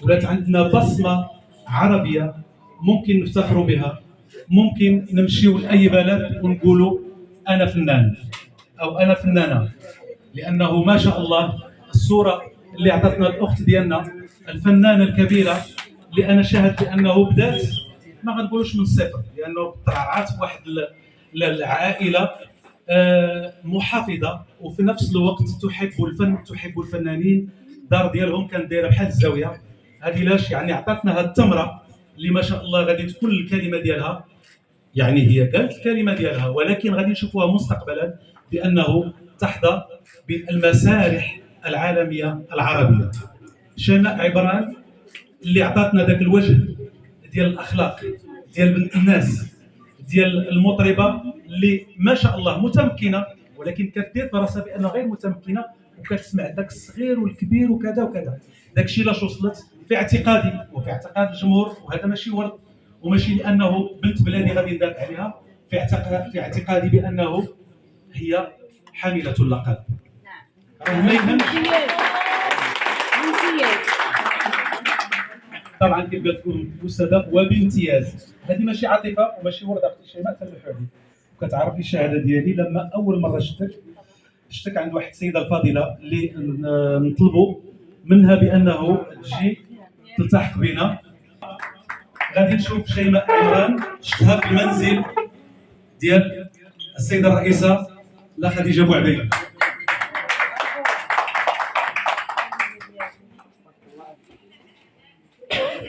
ولات عندنا بصمه عربيه ممكن نفتخروا بها، ممكن نمشيو لاي بلد ونقولوا انا فنان او انا فنانه، لانه ما شاء الله الصوره اللي اعطتنا الاخت ديالنا الفنانه الكبيره اللي انا شاهد بانه بدات ما غنقولوش من الصفر، لانه ترعرعت في واحد العائله محافظه وفي نفس الوقت تحب الفن تحب الفنانين. الدار ديالهم كانت دايره بحال الزاويه هذه، لاش يعني عطاتنا هذه التمره اللي ما شاء الله غادي تكون الكلمه ديالها، يعني هي قالت الكلمه ديالها ولكن غادي نشوفوها مستقبلا بانه تحظى بالمسارح العالميه العربيه. شيماء عبران اللي عطاتنا ذاك الوجه ديال الاخلاق، ديال بنت الناس، ديال المطربه اللي ما شاء الله متمكنه ولكن كدير في راسها بانها غير متمكنه وكتسمع داك الصغير والكبير وكذا وكذا. داك الشيء لاش وصلت في اعتقادي وفي اعتقاد الجمهور، وهذا ماشي ورد وماشي لانه بنت بلادي غادي ندافع عليها، في اعتقادي بانه هي حامله اللقب. ما يهمش طبعا كيف قالت لكم الاستاذه وبامتياز، هذه ماشي عاطفه وماشي ورد اختي شيماء تلمحوا لي، وكتعرفي الشهاده ديالي لما اول مره شفتك عند واحد السيده الفاضله اللي نطلبوا منها بانه تجي تلتحق بنا. غادي نشوف شيماء عمران شفتها في المنزل ديال السيده الرئيسه لا خديجه بوعبيد.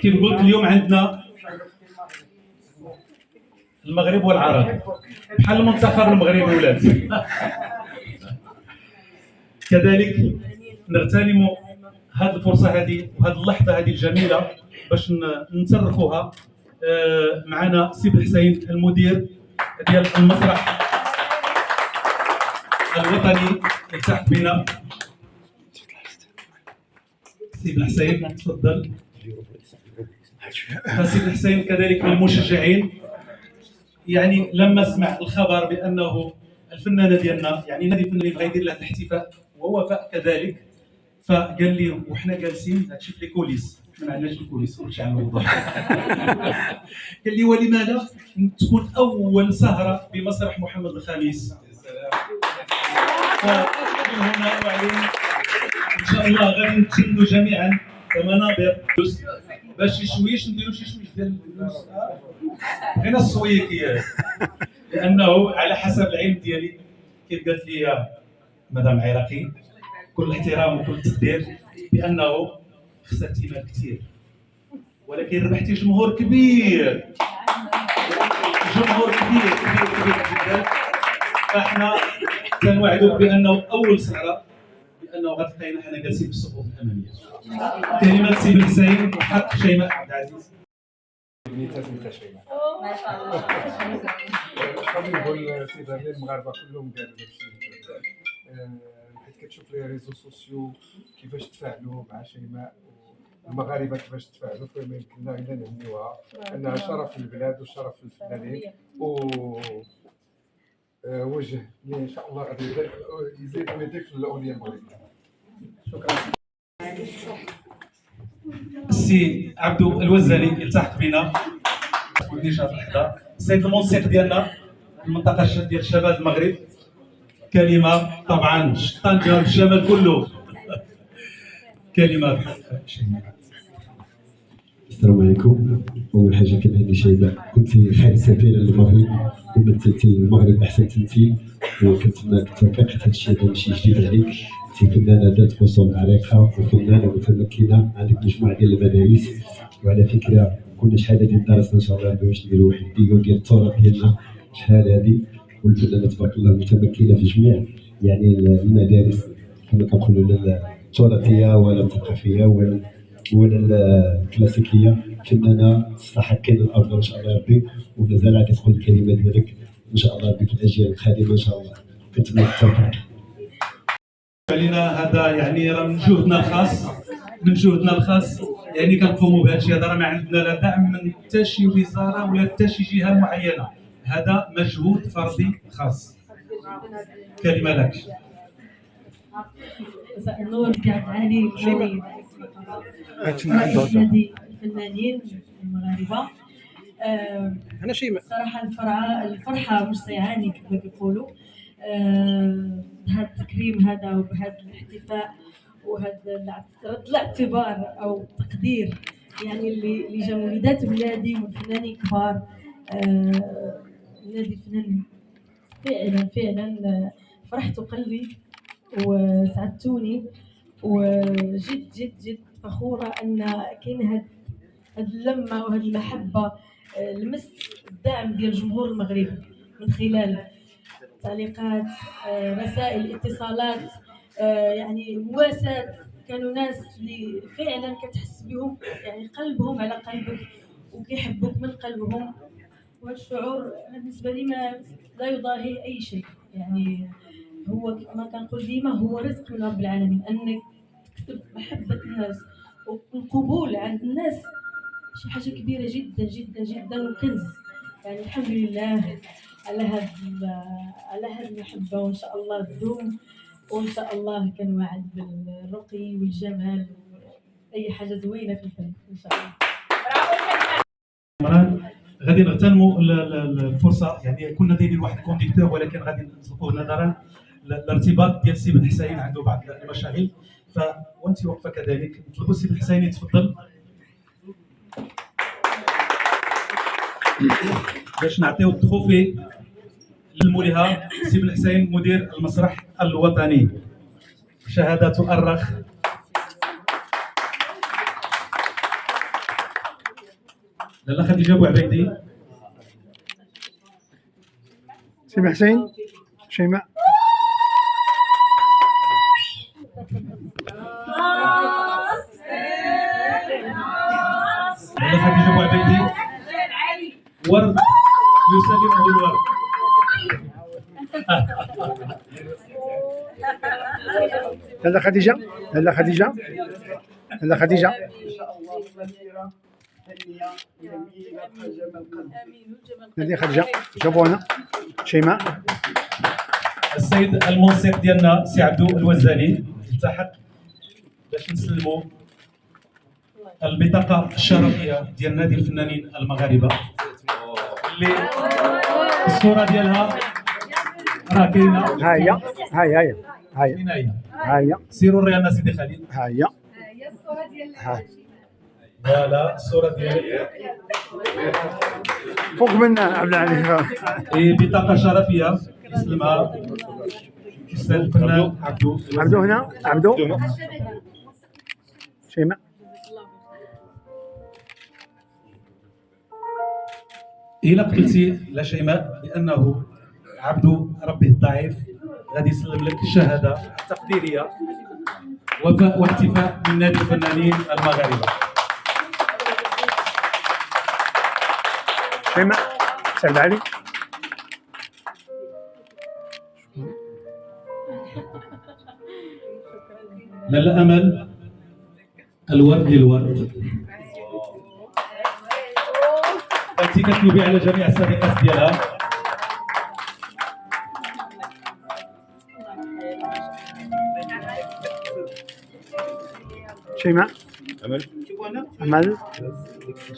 كيف قلت اليوم عندنا المغرب والعرب بحال المنتخب المغربي ولاد. كذلك نغتنم هذه الفرصه هذه وهذه اللحظه هذه الجميله باش نترفوها معنا سي الحسين المدير ديال المسرح الوطني التحت بنا. سي الحسين تفضل. سي الحسين كذلك من المشجعين، يعني لما سمع الخبر بانه الفنانه ديالنا يعني نادي الفنانين غيدير لها الاحتفاء ووفاء كذلك، فقال لي وحنا جالسين هادشي في الكوليس، ما عندناش الكوليس كلشي على الوضوح. قال لي ولماذا تكون اول سهره بمسرح محمد الخامس. فمن هنا واعلن ان شاء الله غادي نتشدوا جميعا كمنابر باش شويش نديروا شي شويش ديال الفلوس غير السويكيات، لانه على حسب العلم ديالي كيف قالت لي مدام عراقي كل احترام وكل تقدير بانه خسرتي مال كثير ولكن ربحتي جمهور كبير، جمهور كبير كبير كبير جدا. فاحنا كنوعدوك بانه اول سهره بانه غتلقينا حنا جالسين في الصفوف الاماميه. كلمات سي الحسين وحق شيماء عبد العزيز. نتا شيماء ما شاء الله. غادي نقول سي دانيال المغاربه كلهم قالوا داكشي، حيت كتشوف لي ريزو سوسيو كيفاش تفاعلوا مع شيماء والمغاربه كيفاش تفاعلوا، فما يمكننا الا نهنيوها انها شرف للبلاد وشرف للفنانين وجه اللي ان شاء الله غادي يزيد ويضيف للاغنيه المغربيه. شكرا. السي عبدو الوزاني يلتحق بنا وديجا اللحظه السيد المنسق ديالنا المنطقه ديال شمال المغرب، كلمه طبعا طنجه الشمال كله. كلمه السلام عليكم. اول حاجه كنهني شيماء، كنتي خير سفيره للمغرب ومثلتي المغرب احسن تمثيل، وكنتمنى كتوفيق حتى هادشي هذا ماشي جديد عليك. انت فنانه ذات اصول عريقه وفنانه متمكنه، عندك مجموعه ديال المدارس، وعلى فكره كنا شحال هادي درسنا ان شاء الله باش نديروا واحد الفيديو ديال التراث ديالنا شحال هادي، والفنانه تبارك الله متمكنه في جميع يعني المدارس كما كنقولوا التراثيه ولا الثقافيه ولا الكلاسيكيه. فنانه تستحق كاين الافضل ان شاء الله ربي، ومازال غادي تقول الكلمه ديالك ان شاء الله ربي في الاجيال القادمه ان شاء الله. كنتمنى التوفيق. علينا هذا يعني راه من جهدنا الخاص، من جهدنا الخاص يعني كنقوموا بهذا الشيء. هذا راه ما عندنا لا دعم من حتى شي وزاره ولا حتى شي جهه معينه، هذا مجهود فردي خاص. كلمه لك. مساء النور، كيف حالك؟ نادي الفنانين المغاربه. انا شيماء صراحه الفرحه مش سيعاني كما كيقولوا. بهذا التكريم هذا وبهذا الاحتفاء وهذا رد الاعتبار او التقدير يعني اللي جا وليدات بلادي والفنانين كبار. نادي الفنان فعلا فرحت قلبي وسعدتوني، وجد جد جد فخورة أن كاين هاد اللمة وهاد المحبة. لمست الدعم ديال الجمهور المغربي من خلال تعليقات، رسائل، اتصالات، يعني مواساة. كانوا ناس اللي فعلا كتحس بهم، يعني قلبهم على قلبك وكيحبوك من قلبهم. وهذا الشعور بالنسبة لي لا يضاهي أي شيء. يعني هو كما كنقول ديما هو رزق من رب العالمين، انك تكتب محبه الناس والقبول عند الناس شي حاجه كبيره جدا جدا جدا وكنز. يعني الحمد لله على هذه المحبه، وان شاء الله تدوم، وان شاء الله كنوعد بالرقي والجمال اي حاجه زوينه في الفن ان شاء الله. غادي نغتنموا الفرصه، يعني كنا دايرين واحد كونديكتور ولكن غادي نطلقوه نظرا الارتباط ديال السي بن حسين عنده بعض المشاغل. وانت واقفه كذلك نطلبوا السي بن حسين يتفضل باش نعطيو التروفي للمولهه السي بن حسين مدير المسرح الوطني. شهاده تؤرخ. لاله خديجه بوعبيدي. سي بن حسين شيماء. لاله خديجه بوعبيدي. ورد يسلمه الورد. لاله خديجه. لاله خديجه. لاله خديجه. لاله خديجه. جابوا هنا شيماء. السيد المنسق ديالنا سي عبدو الوزاني التحق باش نسلموا البطاقه الشرفيه ديال نادي الفنانين المغاربه اللي الصوره ديالها راه كاينه. ها هي ها هي ها هي فين هي؟ ها هي سيروا الرياضه سيدي خالد. ها هي الصوره ديال فوالا الصوره ديالك فوق منا عبد العزيز. بطاقه شرفيه يسلمها الاستاذ الفنان عبدو. عبدو هنا. عبدو شيماء. إلا قبلتي لا شيماء بأنه عبدو ربه الضعيف غادي يسلم لك الشهادة التقديرية وفاء واحتفاء من نادي الفنانين المغاربة. شيماء سعد علي. لاله أمل. الورد للورد. انت كتنوبي على جميع الصديقات ديالها. شيماء. امل.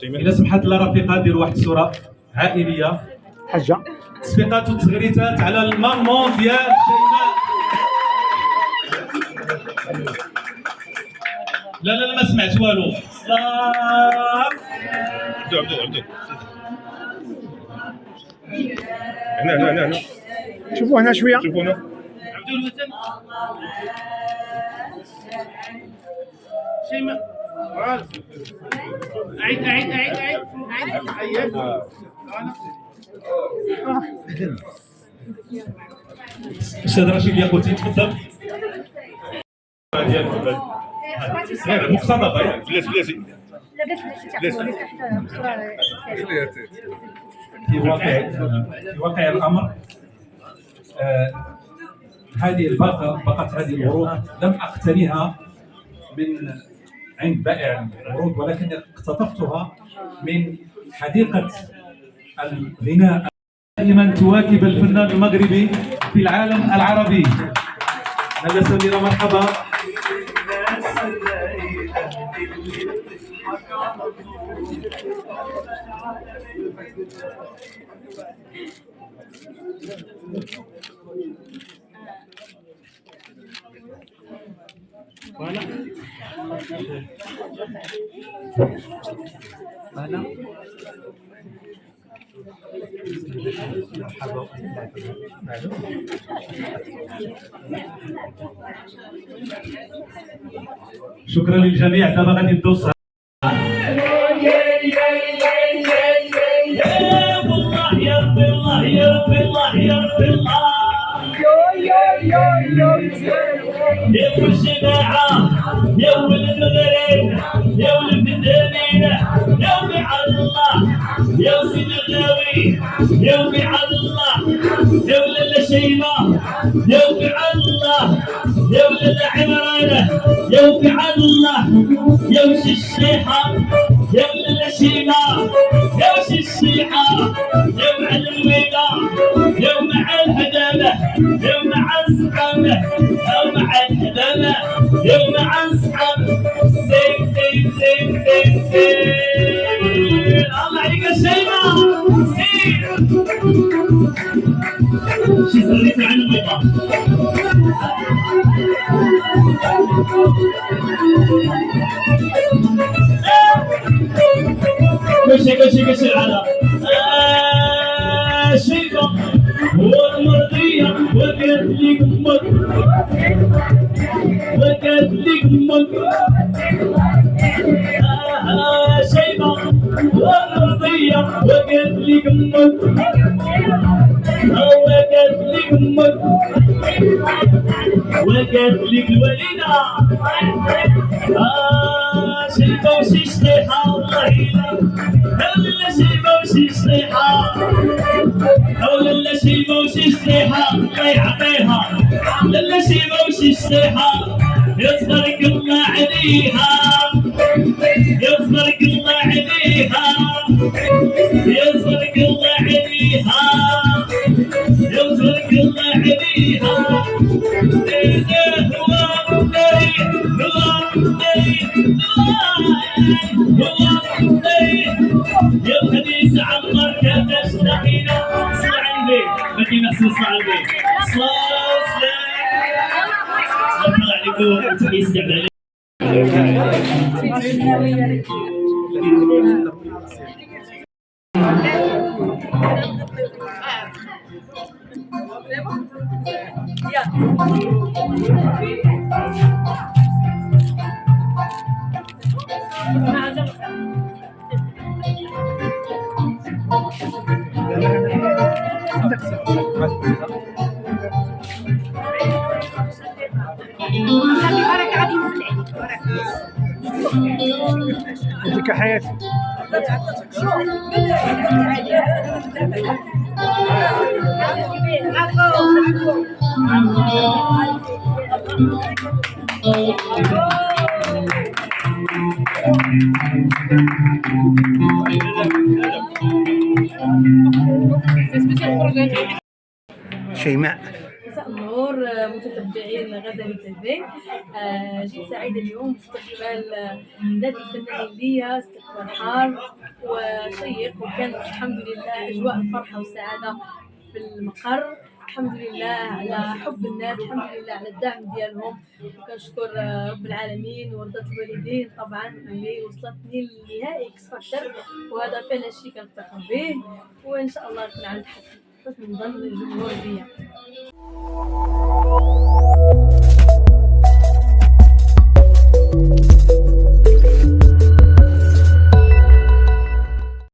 إلا سمحت لنا رفيقة ديروا واحد الصورة عائلية. حجه. تصفيقات وتزغريتات على المامون ديال شيماء. لا ما سمعت والو. عبدو هنا شوفوا هنا شويه. شوفوا هنا عبدو الوطن. شيماء. عيد. استاذ رشيد ياقوتي تفضل. غير مقتضبه. بلاتي في واقع الامر هذه الباقه بقت هذه الورود لم اقتنيها من عند بائع الورود، ولكن اقتطفتها من حديقه الغناء دائما تواكب الفنان المغربي في العالم العربي. لاله سميره مرحبا. شكرا للجميع. دابا غادي ندوز والله يا ربي الله يا ربي الله يا ربي الله يا ولد الجماعة يا ولد المغرب يا ولد الدنيا يا وبعد الله يا سيدي الغاوي يا وبعد الله يا ولد الشيمة يا وبعد الله يا ولد عمرانة يا وبعد الله يا وش الشيحة يا ولد الشيمة يا وش الشيحة يا معلم الويلة يا مع الهدامة يا مع الصحابة يا مع الهدامة يا مع الصحابة سير سير سير سير سير الله عليك الشيمة سير شي صليت عن البيضة كلشي على شيبة والمرضية وقالت لي امك وقالت لي امك شيبة والمرضية وقالت لي امك وقالت لي امك وقالت لك الوليدة شيبة وشي شطيحة والله لا شيبة وشي شطيحة لا شيبة وشي شطيحة الله يعطيها لا شيبة وشي شطيحة يصبرك الله عليها يصبرك الله عليها يصبرك الله عليها يصبرك الله عليها يا الحديث عمر كيفاش تحينا اسمع البيت ما كينحسن اسمع البيت صلاة سلام عليكم تحية سعد يعطيك حياتي. شيماء. مساء النور متتبعين غزالي تيفي. جيت سعيدة اليوم باستقبال نادي الفنانين ليا، استقبال حار وشيق، وكانت الحمد لله أجواء الفرحة والسعادة في المقر. الحمد لله على حب الناس، الحمد لله على الدعم ديالهم، وكنشكر رب العالمين ورضا الوالدين طبعا اللي وصلتني لنهائي اكس فاكتور، وهذا فعلا شيء كنفتخر به، وان شاء الله يكون عند حسن ظن الجمهور بيا.